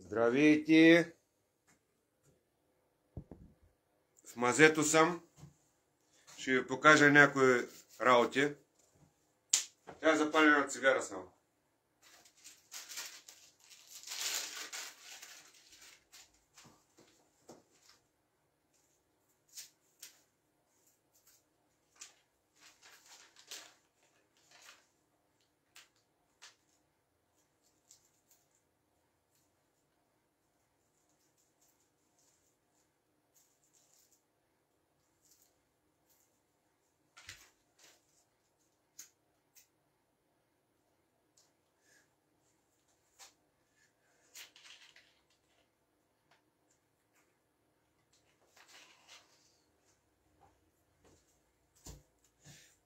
Здравейте! В мазето съм. Ще ви покажа някои работи. Тя запалим една цигара само.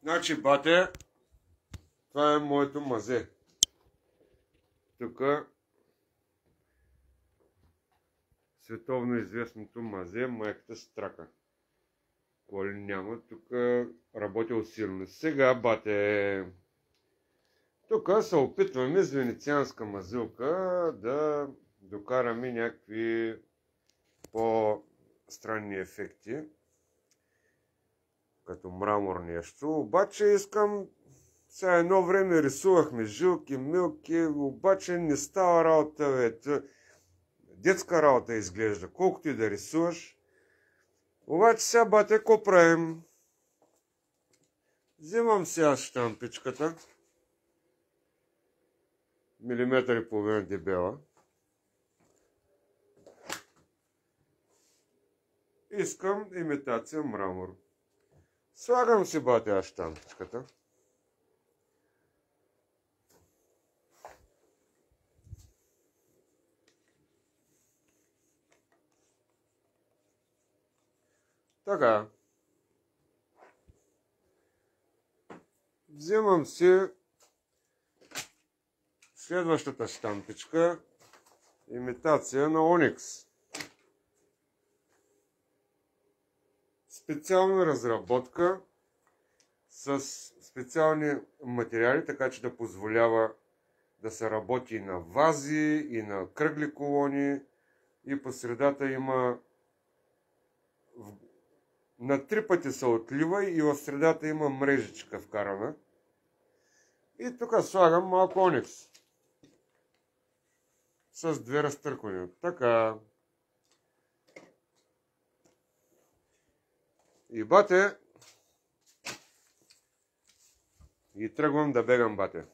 Значи, бате, това е моето мазе. Тук световно известното мазе, майката Страка. Коли няма, тук работя усилено. Сега, бате, тук се опитваме с венецианска мазилка да докараме някакви по-странни ефекти, като мрамор нещо. Обаче искам, сега едно време рисувахме жилки, милки, обаче не става работа, бе. Детска работа изглежда, колкото и да рисуваш. Обаче сега, бате, какво правим? Взимам сега щампичката, милиметър и половина дебела. Искам имитация мрамор. Слагам си, бате, щампичката. Така. Взимам си следващата щампичка, имитация на оникс. Специална разработка с специални материали, така че да позволява да се работи и на вази, и на кръгли колони, и по средата има на 3 пъти се отлива и в средата има мрежичка вкарана. И тук слагам малко оникс с 2 разтърквания. Така. И, бате, и тръгвам да бегам, бате.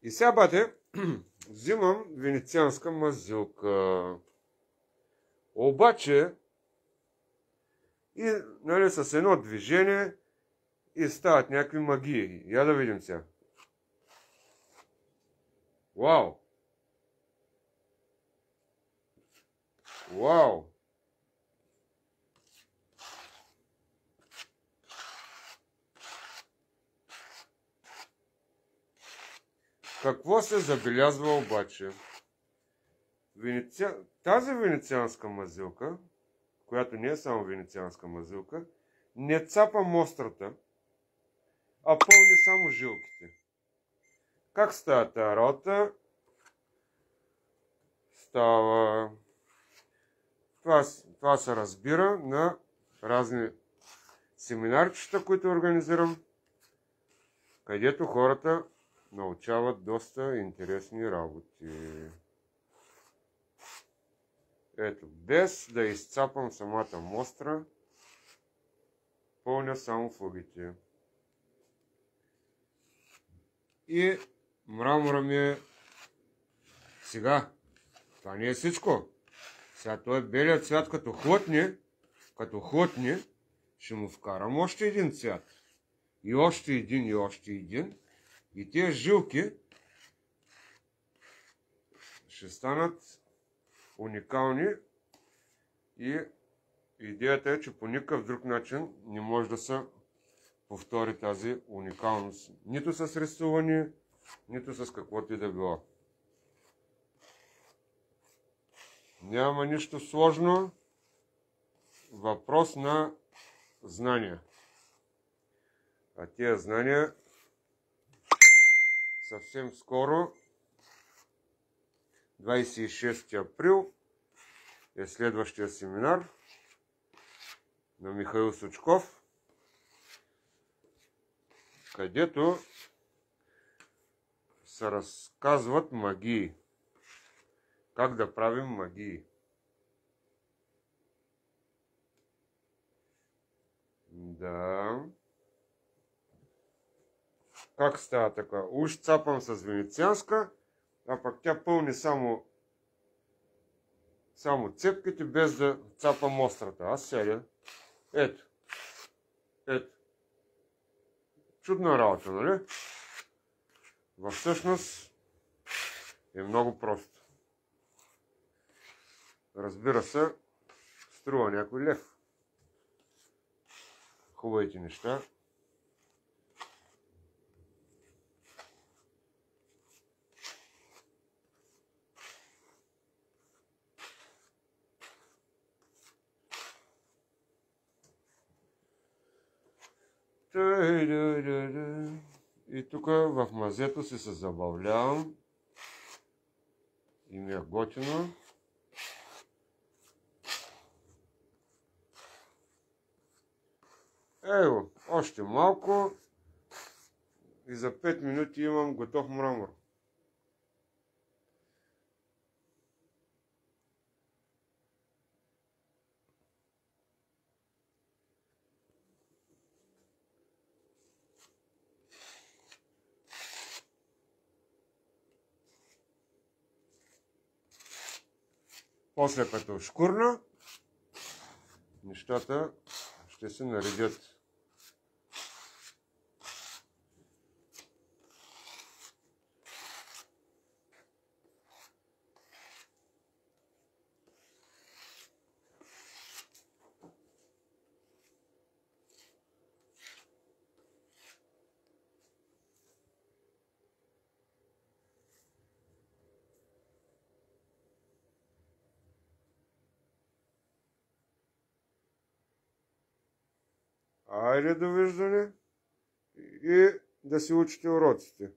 И сега, бате, взимам венецианска мазилка. Обаче, и, нали, с едно движение и стават някакви магии. Я да видим сега. Вау! Вау! Какво се забелязва обаче? Тази венецианска мазилка, която не е само венецианска мазилка, не цапа мострата, а пълни само жилките. Как става тази работа? Става... Това се разбира на разни семинарчета, които организирам, където хората научават доста интересни работи. Ето, без да изцапам самата мостра, пълня само фугите. И мрамора ми е... Сега, това не е всичко. Сега той белият цвят като хлътне, ще му вкарам още един цвят. И още един, и още един. И тези жилки ще станат уникални и идеята е, че по никакъв друг начин не може да се повтори тази уникалност. Нито с рисуване, нито с каквото и да било. Няма нищо сложно. Въпрос на знания. А тези знания съвсем скоро 26 април е следващия семинар на Михаил Сучков, където се разказват магии. Как да правим магии. Да. Как става така? Уж цапам с венецианска, а пък тя пълни само цепките, без да цапам острата. Аз седя. Ето. Чудна работа, нали? Всъщност е много просто. Разбира се, струва някой лев. Хубавите неща. И тук в мазето си се забавлявам. И ми е готино. Ево, още малко. И за 5 минути имам готов мрамор. После като шкурна, нещата ще се наредят. Айде, довиждане и да си учите уроците.